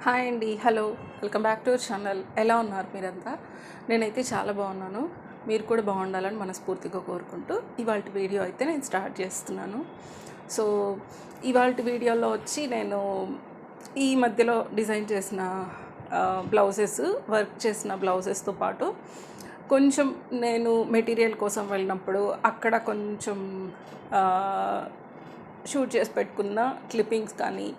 Hi అండి. Hello. Welcome back to our channel. ఎలా ఉన్నారు మీరంతా? నేనైతే చాలా బాగున్నాను. మీరు కూడా బాగుండాలని మనస్ఫూర్తిగా కోరుకుంటూ ఇవాల్టి వీడియో అయితే నేను స్టార్ట్ చేస్తున్నాను. సో ఇవాల్టి వీడియోలో వచ్చి నేను ఈ మధ్యలో డిజైన్ చేసిన బ్లౌజెస్, వర్క్ చేసిన బ్లౌజెస్తో పాటు కొంచెం నేను మెటీరియల్ కోసం వెళ్ళినప్పుడు అక్కడ కొంచెం షూట్ చేసి పెట్టుకున్న క్లిప్పింగ్స్ కానీ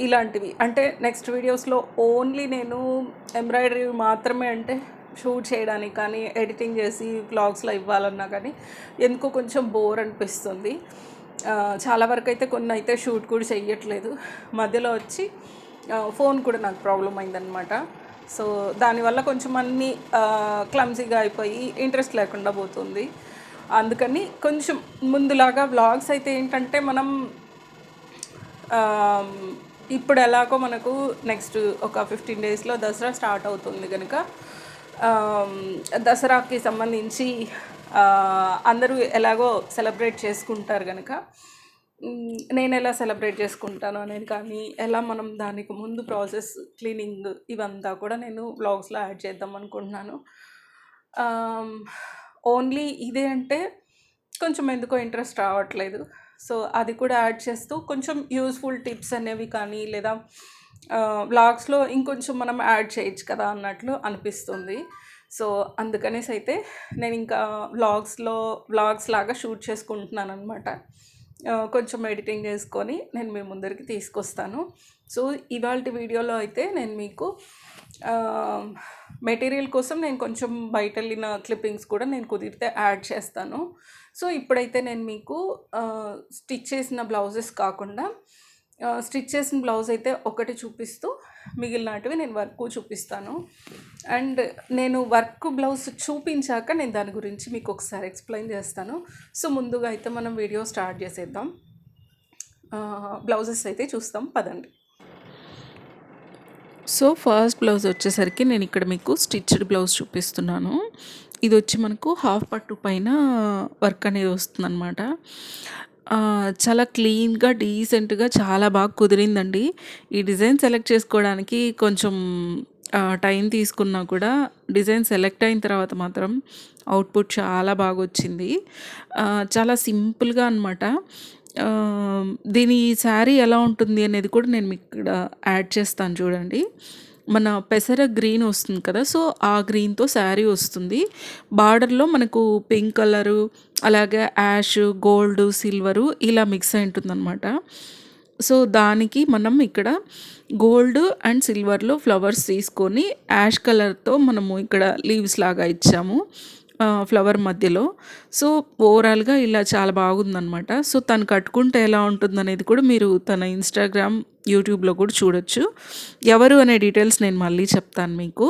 ఇలాంటివి అంటే నెక్స్ట్ వీడియోస్లో ఓన్లీ నేను ఎంబ్రాయిడరీ మాత్రమే అంటే షూట్ చేయడానికి కానీ ఎడిటింగ్ చేసి వ్లాగ్స్లో ఇవ్వాలన్నా కానీ ఎందుకో కొంచెం బోర్ అనిపిస్తుంది. చాలా వరకు అయితే కొన్ని అయితే షూట్ కూడా చెయ్యట్లేదు. మధ్యలో వచ్చి ఫోన్ కూడా నాకు ప్రాబ్లం అయిందనమాట. సో దానివల్ల కొంచెం అన్నీ క్లమ్జీగా అయిపోయి ఇంట్రెస్ట్ లేకుండా పోతుంది. అందుకని కొంచెం ముందులాగా వ్లాగ్స్ అయితే ఏంటంటే మనం ఇప్పుడు ఎలాగో మనకు నెక్స్ట్ ఒక 15 డేస్లో దసరా స్టార్ట్ అవుతుంది కనుక దసరాకి సంబంధించి అందరూ ఎలాగో సెలబ్రేట్ చేసుకుంటారు కనుక నేను ఎలా సెలబ్రేట్ చేసుకుంటాను అనేది కానీ ఎలా మనం దానికి ముందు ప్రాసెస్ క్లీనింగ్ ఇవంతా కూడా నేను వ్లాగ్స్లో యాడ్ చేద్దాం అనుకుంటున్నాను. ఓన్లీ ఇదే అంటే కొంచెం ఎందుకో ఇంట్రెస్ట్ రావట్లేదు. సో అది కూడా యాడ్ చేస్తూ కొంచెం యూస్ఫుల్ టిప్స్ అనేవి కానీ లేదా వ్లాగ్స్లో ఇంకొంచెం మనం యాడ్ చేయొచ్చు కదా అన్నట్లు అనిపిస్తుంది. సో అందుకనేసి అయితే నేను ఇంకా వ్లాగ్స్ లాగా షూట్ చేసుకుంటున్నాను అనమాట. కొంచెం ఎడిటింగ్ చేసుకొని నేను మీ ముందరికి తీసుకొస్తాను. సో ఇవాల్టి వీడియోలో అయితే నేను మీకు మెటీరియల్ కోసం నేను కొంచెం బయట వెళ్ళిన క్లిప్పింగ్స్ కూడా నేను కుదిరితే యాడ్ చేస్తాను. సో ఇప్పుడైతే నేను మీకు స్టిచ్ చేసిన బ్లౌజెస్ కాకుండా స్టిచ్ చేసిన బ్లౌజ్ అయితే ఒకటి చూపిస్తూ మిగిలినటివి నేను వర్క్ చూపిస్తాను. అండ్ నేను వర్క్ బ్లౌజ్ చూపించాక నేను దాని గురించి మీకు ఒకసారి ఎక్స్ప్లెయిన్ చేస్తాను. సో ముందుగా అయితే మనం వీడియో స్టార్ట్ చేసేద్దాం. బ్లౌజెస్ అయితే చూస్తాం పదండి. సో ఫస్ట్ బ్లౌజ్ వచ్చేసరికి నేను ఇక్కడ మీకు స్టిచ్డ్ బ్లౌజ్ చూపిస్తున్నాను. ఇది వచ్చి మనకు హాఫ్ పట్టు పైన వర్క్ అనేది వస్తుందన్నమాట. చాలా క్లీన్గా డీసెంట్గా చాలా బాగా కుదిరిందండి. ఈ డిజైన్ సెలెక్ట్ చేసుకోవడానికి కొంచెం టైం తీసుకున్నా కూడా డిజైన్ సెలెక్ట్ అయిన తర్వాత మాత్రం అవుట్పుట్ చాలా బాగా వచ్చింది. చాలా సింపుల్గా అనమాట. దీని శారీ ఎలా ఉంటుంది అనేది కూడా నేను మీకు ఇక్కడ యాడ్ చేస్తాను చూడండి. మన పెసర గ్రీన్ వస్తుంది కదా, సో ఆ గ్రీన్తో శారీ వస్తుంది. బార్డర్లో మనకు పింక్ కలరు, అలాగే యాష్, గోల్డ్, సిల్వరు ఇలా మిక్స్ అయి ఉంటుందన్నమాట. సో దానికి మనం ఇక్కడ గోల్డ్ అండ్ సిల్వర్లో ఫ్లవర్స్ తీసుకొని యాష్ కలర్తో మనము ఇక్కడ లీవ్స్ లాగా ఇచ్చాము ఫ్లవర్ మధ్యలో. సో ఓవరాల్గా ఇలా చాలా బాగుందనమాట. సో తను కట్టుకుంటే ఎలా ఉంటుందనేది కూడా మీరు తన ఇన్స్టాగ్రామ్, యూట్యూబ్లో కూడా చూడొచ్చు. ఎవరు అనే డీటెయిల్స్ నేను మళ్ళీ చెప్తాను మీకు.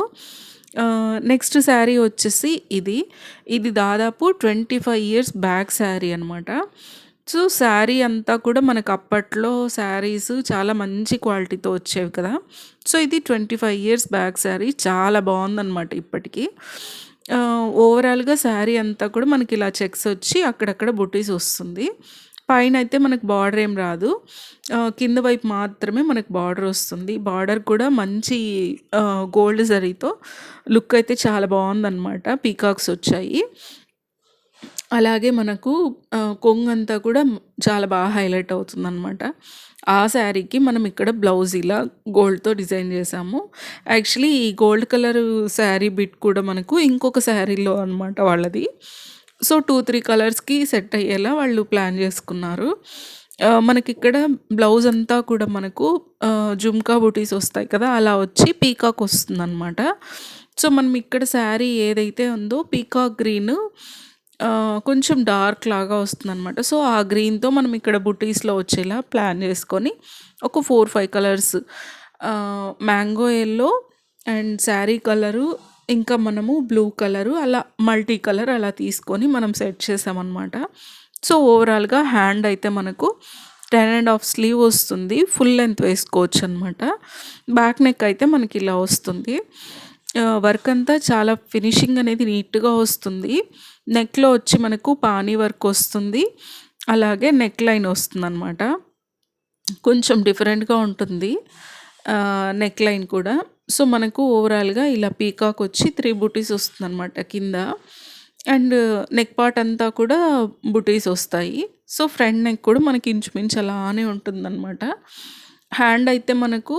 నెక్స్ట్ శారీ వచ్చేసి ఇది దాదాపు 25 ఇయర్స్ బ్యాక్ శారీ అనమాట. సో శారీ అంతా కూడా మనకు అప్పట్లో శారీస్ చాలా మంచి క్వాలిటీతో వచ్చేవి కదా. సో ఇది 25 ఇయర్స్ బ్యాక్ శారీ, చాలా బాగుందన్నమాట ఇప్పటికీ. ఓవరాల్గా శారీ అంతా కూడా మనకి ఇలా చెక్స్ వచ్చి అక్కడక్కడ బుటీస్ వస్తుంది. పైన అయితే మనకు బార్డర్ ఏం రాదు, కింద వైపు మాత్రమే మనకు బార్డర్ వస్తుంది. బార్డర్ కూడా మంచి గోల్డ్ జరీతో లుక్ అయితే చాలా బాగుందన్నమాట. పీకాక్స్ వచ్చాయి. అలాగే మనకు కొంగంతా కూడా చాలా బాగా హైలైట్ అవుతుందన్నమాట. ఆ శారీకి మనం ఇక్కడ బ్లౌజ్ ఇలా గోల్డ్తో డిజైన్ చేసాము. యాక్చువల్లీ ఈ గోల్డ్ కలర్ శారీ బిట్ కూడా మనకు ఇంకొక శారీలో అనమాట వాళ్ళది. సో 2-3 కలర్స్కి సెట్ అయ్యేలా వాళ్ళు ప్లాన్ చేసుకున్నారు. మనకి ఇక్కడ బ్లౌజ్ అంతా కూడా మనకు జుమ్కా బుటీస్ వస్తాయి కదా, అలా వచ్చి పీకాక్ వస్తుందన్నమాట. సో మనం ఇక్కడ శారీ ఏదైతే ఉందో పీకాక్ గ్రీన్ కొంచెం డార్క్ లాగా వస్తుందన్నమాట. సో ఆ గ్రీన్తో మనం ఇక్కడ బుటీస్లో వచ్చేలా ప్లాన్ చేసుకొని ఒక 4-5 colours, mango yellow and sari colour, ఇంకా మనము బ్లూ కలరు, అలా మల్టీ కలర్ అలా తీసుకొని మనం సెట్ చేసామన్నమాట. సో ఓవరాల్గా హ్యాండ్ అయితే మనకు 10.5 స్లీవ్ వస్తుంది. ఫుల్ లెంత్ వేసుకోవచ్చు అనమాట. బ్యాక్ నెక్ అయితే మనకి ఇలా వస్తుంది. వర్క్ అంతా చాలా ఫినిషింగ్ అనేది నీట్గా వస్తుంది. నెక్లో వచ్చి మనకు పానీ వర్క్ వస్తుంది, అలాగే నెక్ లైన్ వస్తుందన్నమాట. కొంచెం డిఫరెంట్గా ఉంటుంది. నెక్ లైన్ కూడా. సో, మనకు ఓవరాల్‌గా ఇలా పీకాక్ వచ్చి 3 బుటీస్ వస్తుందనమాట కింద. అండ్ నెక్ పార్ట్ అంతా కూడా బుటీస్ వస్తాయి. సో, ఫ్రంట్ నెక్ కూడా మనకి ఇంచుమించు అలానే ఉంటుందనమాట. హ్యాండ్ అయితే మనకు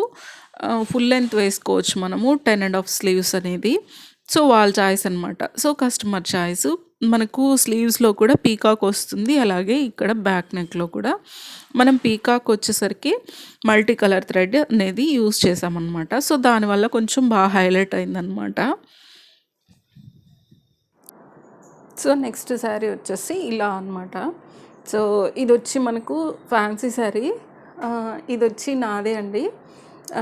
ఫుల్ లెంత్ వేసుకోవచ్చు మనము 10½ స్లీవ్స్ అనేది. సో, వాళ్ళ చాయిస్ అనమాట. So, customer choice. మనకు స్లీవ్స్‌లో కూడా పీకాక్ వస్తుంది. అలాగే ఇక్కడ బ్యాక్ నెక్‌లో కూడా మనం పీకాక్ వచ్చేసరికి మల్టీ కలర్ థ్రెడ్ అనేది యూజ్ చేసామన్నమాట. సో, దానివల్ల కొంచెం బాగా హైలైట్ అయిందనమాట. సో, నెక్స్ట్ శారీ వచ్చేసి ఇలా అనమాట. సో, ఇదొచ్చి మనకు ఫ్యాన్సీ శారీ. ఇదొచ్చి నాదే అండి.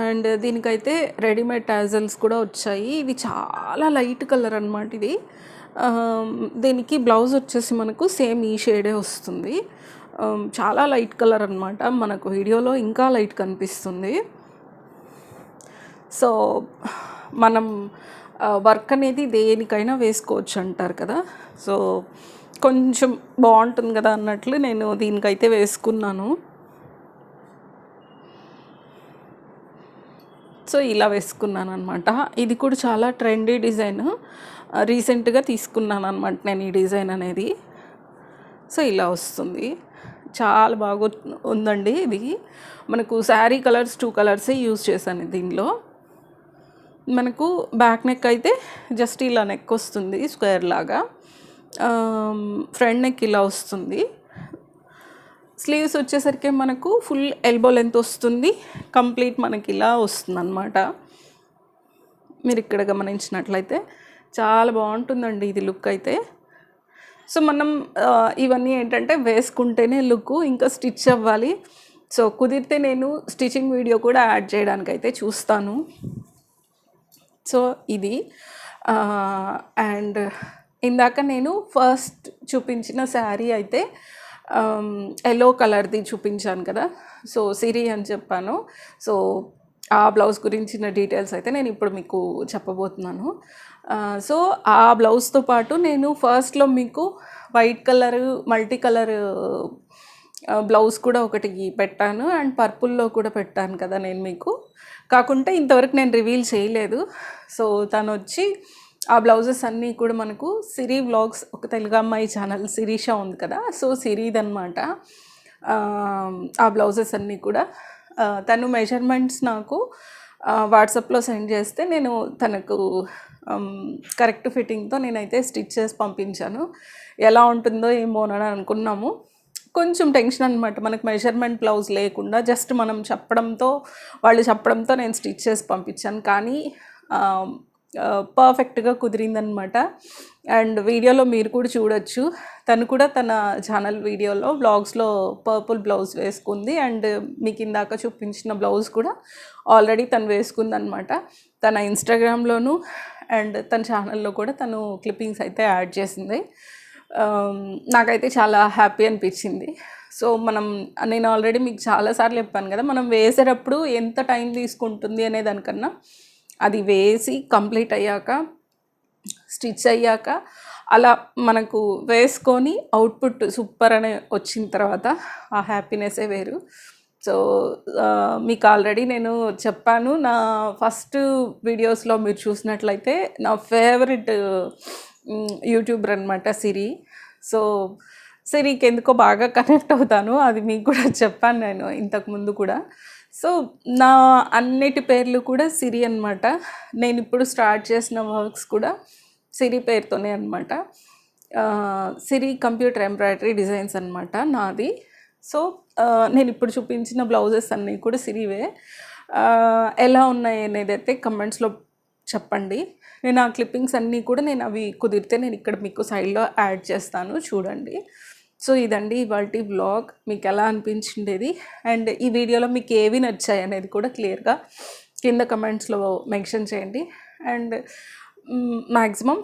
అండ్ దీనికైతే రెడీమేడ్ టాజల్స్ కూడా వచ్చాయి. ఇది చాలా లైట్ కలర్ అనమాట ఇది. దీనికి బ్లౌజ్ వచ్చేసి మనకు సేమ్ ఈ షేడే వస్తుంది. చాలా లైట్ కలర్ అనమాట. మనకు వీడియోలో ఇంకా లైట్ కనిపిస్తుంది. సో, మనం వర్క్ అనేది దేనికైనా వేసుకోవచ్చు అంటారు కదా. సో, కొంచెం బాగుంటుంది కదా అన్నట్లు నేను దీనికైతే వేసుకున్నాను. సో, ఇలా వేసుకున్నాను అనమాట. ఇది కూడా చాలా ట్రెండీ డిజైన్. రీసెంట్గా తీసుకున్నాను అనమాట నేను ఈ డిజైన్ అనేది. సో, ఇలా వస్తుంది. చాలా బాగా ఉందండి ఇది. మనకు శారీ కలర్స్ 2 కలర్సే యూజ్ చేశాను దీనిలో. మనకు బ్యాక్ నెక్ అయితే జస్ట్ ఇలా నెక్ వస్తుంది స్క్వేర్ లాగా. ఫ్రంట్ నెక్ ఇలా వస్తుంది. స్లీవ్స్ వచ్చేసరికి మనకు ఫుల్ ఎల్బో లెంత్ వస్తుంది. కంప్లీట్ మనకి ఇలా వస్తుంది అనమాట. మీరు ఇక్కడ గమనించినట్లయితే చాలా బాగుంటుందండి ఇది లుక్ అయితే. సో, మనం ఇవన్నీ ఏంటంటే వేసుకుంటేనే లుక్, ఇంకా స్టిచ్ అవ్వాలి. సో, కుదిరితే నేను స్టిచ్చింగ్ వీడియో కూడా యాడ్ చేయడానికి అయితే చూస్తాను. సో, ఇది అండ్ ఇందాక నేను ఫస్ట్ చూపించిన శారీ అయితే ఎల్లో కలర్ది చూపించాను కదా. సో, సిరి అని చెప్పాను. సో, ఆ బ్లౌజ్ గురించిన డీటెయిల్స్ అయితే నేను ఇప్పుడు మీకు చెప్పబోతున్నాను. సో, ఆ బ్లౌజ్తో పాటు నేను ఫస్ట్లో మీకు white colour multi colour blouse కూడా ఒకటి పెట్టాను. అండ్ పర్పుల్లో కూడా పెట్టాను కదా నేను మీకు. కాకుంటే ఇంతవరకు నేను రివీల్ చేయలేదు. సో, తను వచ్చి ఆ బ్లౌజెస్ అన్నీ కూడా మనకు సిరి వ్లాగ్స్, ఒక తెలుగు అమ్మాయి ఛానల్ శిరీష ఉంది కదా. సో, సిరిదనమాట ఆ బ్లౌజెస్ అన్నీ కూడా. తను మెజర్మెంట్స్ నాకు వాట్సాప్లో సెండ్ చేస్తే నేను తనకు కరెక్ట్ ఫిట్టింగ్తో నేనైతే స్టిచ్ చేసి పంపించాను. ఎలా ఉంటుందో ఏమోనని అనుకున్నాము. కొంచెం టెన్షన్ అనమాట. మనకు మెజర్మెంట్ బ్లౌజ్ లేకుండా జస్ట్ మనం చెప్పడంతో, వాళ్ళు చెప్పడంతో నేను స్టిచ్ చేసి పంపించాను. కానీ పర్ఫెక్ట్గా కుదిరిందనమాట. అండ్ వీడియోలో మీరు కూడా చూడొచ్చు. తను కూడా తన ఛానల్ వీడియోలో బ్లాగ్స్లో పర్పుల్ బ్లౌజ్ వేసుకుంది. అండ్ మీకు ఇందాక చూపించిన బ్లౌజ్ కూడా ఆల్రెడీ తను వేసుకుందనమాట. తన ఇన్స్టాగ్రామ్లోను అండ్ తన ఛానల్లో కూడా తను క్లిప్పింగ్స్ అయితే యాడ్ చేసింది. నాకైతే చాలా హ్యాపీ అనిపించింది. సో, నేను ఆల్రెడీ మీకు చాలాసార్లు చెప్పాను కదా, మనం వేసేటప్పుడు ఎంత టైం తీసుకుంటుంది అనే దానికన్నా అది వేసి కంప్లీట్ అయ్యాక, స్టిచ్ అయ్యాక, అలా మనకు వేసుకొని అవుట్పుట్ సూపర్ అని వచ్చిన తర్వాత ఆ హ్యాపీనెస్సే వేరు. సో, మీకు ఆల్రెడీ నేను చెప్పాను, నా ఫస్ట్ వీడియోస్లో మీరు చూసినట్లయితే నా ఫేవరెట్ యూట్యూబర్ అనమాట సిరి. సో, సిరికి ఎందుకో బాగా కనెక్ట్ అవుతాను. అది మీకు కూడా చెప్పాను నేను ఇంతకుముందు కూడా. సో, నా అన్నిటి పేర్లు కూడా సిరి అనమాట. నేను ఇప్పుడు స్టార్ట్ చేసిన వర్క్స్ కూడా సిరి పేరుతోనే అనమాట. సిరి కంప్యూటర్ ఎంబ్రాయిడరీ డిజైన్స్ అనమాట నాది. సో, నేను ఇప్పుడు చూపించిన బ్లౌజెస్ అన్నీ కూడా సిరివే. ఎలా ఉన్నాయి అనేది అయితే కమెంట్స్లో చెప్పండి. నేను ఆ క్లిప్పింగ్స్ అన్నీ కూడా నేను అవి కుదిరితే నేను ఇక్కడ మీకు సైడ్లో యాడ్ చేస్తాను, చూడండి. సో, ఇదండి ఇవాల్టి వ్లాగ్. మీకు ఎలా అనిపించిండేది అండ్ ఈ వీడియోలో మీకు ఏవి నచ్చాయి అనేది కూడా క్లియర్గా కింద కమెంట్స్లో మెన్షన్ చేయండి. అండ్ మ్యాక్సిమం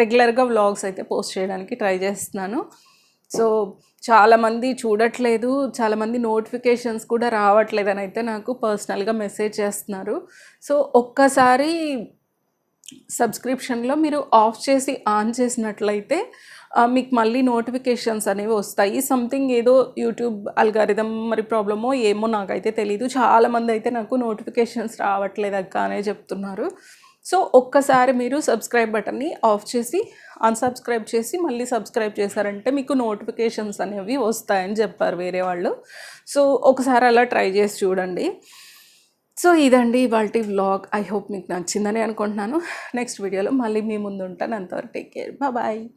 రెగ్యులర్గా వ్లాగ్స్ అయితే పోస్ట్ చేయడానికి ట్రై చేస్తున్నాను. సో, చాలామంది చూడట్లేదు, చాలామంది నోటిఫికేషన్స్ కూడా రావట్లేదని అయితే నాకు పర్సనల్గా మెసేజ్ చేస్తున్నారు. సో, ఒక్కసారి సబ్స్క్రిప్షన్లో మీరు ఆఫ్ చేసి ఆన్ చేసినట్లయితే మీకు మళ్ళీ నోటిఫికేషన్స్ అనేవి వస్తాయి. సంథింగ్ ఏదో యూట్యూబ్ అల్గారిథం మరి ప్రాబ్లమో ఏమో నాకైతే తెలీదు. చాలామంది అయితే నాకు నోటిఫికేషన్స్ రావట్లేదక్క అనే చెప్తున్నారు. సో ఒక్కసారి మీరు సబ్స్క్రైబ్ బటన్ని ఆఫ్ చేసి అన్సబ్స్క్రైబ్ చేసి మళ్ళీ సబ్స్క్రైబ్ చేశారంటే మీకు నోటిఫికేషన్స్ అనేవి వస్తాయని చెప్పారు వేరే వాళ్ళు. సో ఒకసారి అలా ట్రై చేసి చూడండి. సో ఇదండి ఇవాల్టి వ్లాగ్. ఐ హోప్ మీకు నచ్చిందని అనుకుంటున్నాను. నెక్స్ట్ వీడియోలో మళ్ళీ మీ ముందు ఉంటాను. అంతవరకు టేక్ కేర్. బాయ్.